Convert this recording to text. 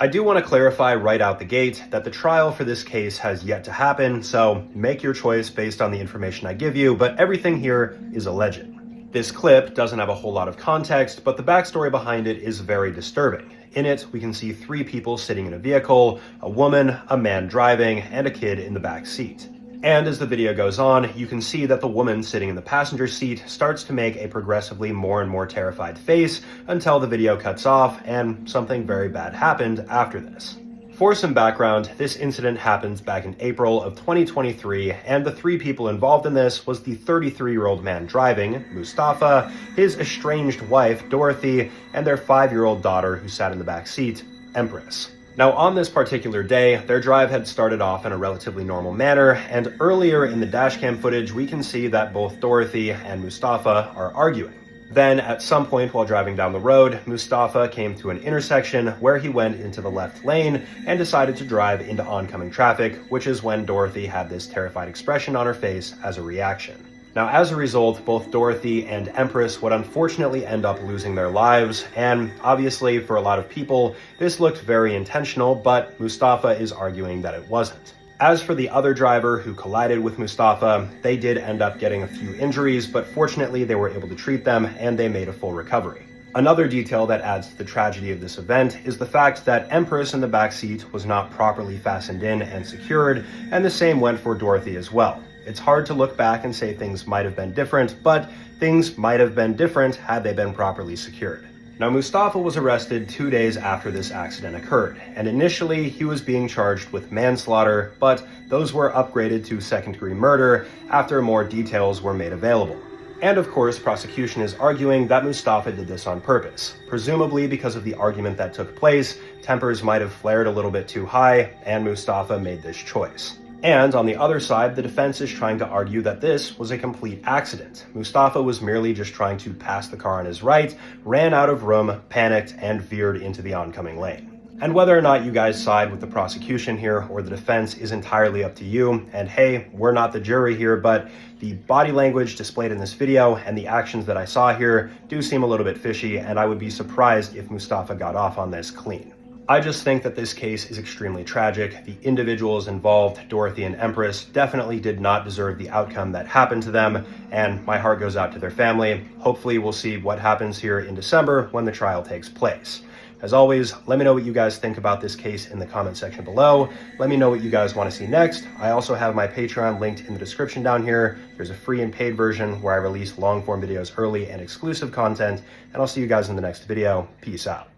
I do want to clarify right out the gate that the trial for this case has yet to happen, so make your choice based on the information I give you, but everything here is alleged. This clip doesn't have a whole lot of context, but the backstory behind it is very disturbing. In it, we can see 3 people sitting in a vehicle, a woman, a man driving, and a kid in the back seat. And as the video goes on, you can see that the woman sitting in the passenger seat starts to make a progressively more and more terrified face until the video cuts off and something very bad happened after this. For some background, this incident happened back in April of 2023, and the 3 people involved in this was the 33-year-old man driving, Mustafa, his estranged wife, Dorothy, and their 5-year-old daughter who sat in the back seat, Empress. Now, on this particular day, their drive had started off in a relatively normal manner, and earlier in the dashcam footage, we can see that both Dorothy and Mustafa are arguing. Then, at some point while driving down the road, Mustafa came to an intersection where he went into the left lane and decided to drive into oncoming traffic, which is when Dorothy had this terrified expression on her face as a reaction. Now, as a result, both Dorothy and Empress would unfortunately end up losing their lives, and obviously for a lot of people, this looked very intentional, but Mustafa is arguing that it wasn't. As for the other driver who collided with Mustafa, they did end up getting a few injuries, but fortunately they were able to treat them and they made a full recovery. Another detail that adds to the tragedy of this event is the fact that Empress in the backseat was not properly fastened in and secured, and the same went for Dorothy as well. It's hard to look back and say things might have been different, but things might have been different had they been properly secured. Now, Mustafa was arrested 2 days after this accident occurred, and initially he was being charged with manslaughter, but those were upgraded to second-degree murder after more details were made available. And of course, prosecution is arguing that Mustafa did this on purpose. Presumably because of the argument that took place, tempers might have flared a little bit too high, and Mustafa made this choice. And on the other side, the defense is trying to argue that this was a complete accident. Mustafa was merely just trying to pass the car on his right, ran out of room, panicked, and veered into the oncoming lane. And whether or not you guys side with the prosecution here or the defense is entirely up to you. And hey, we're not the jury here, but the body language displayed in this video and the actions that I saw here do seem a little bit fishy, and I would be surprised if Mustafa got off on this clean. I just think that this case is extremely tragic. The individuals involved, Dorothy and Empress, definitely did not deserve the outcome that happened to them, and my heart goes out to their family. Hopefully we'll see what happens here in December when the trial takes place. As always, let me know what you guys think about this case in the comment section below. Let me know what you guys want to see next. I also have my Patreon linked in the description down here. There's a free and paid version where I release long form videos early and exclusive content, and I'll see you guys in the next video. Peace out.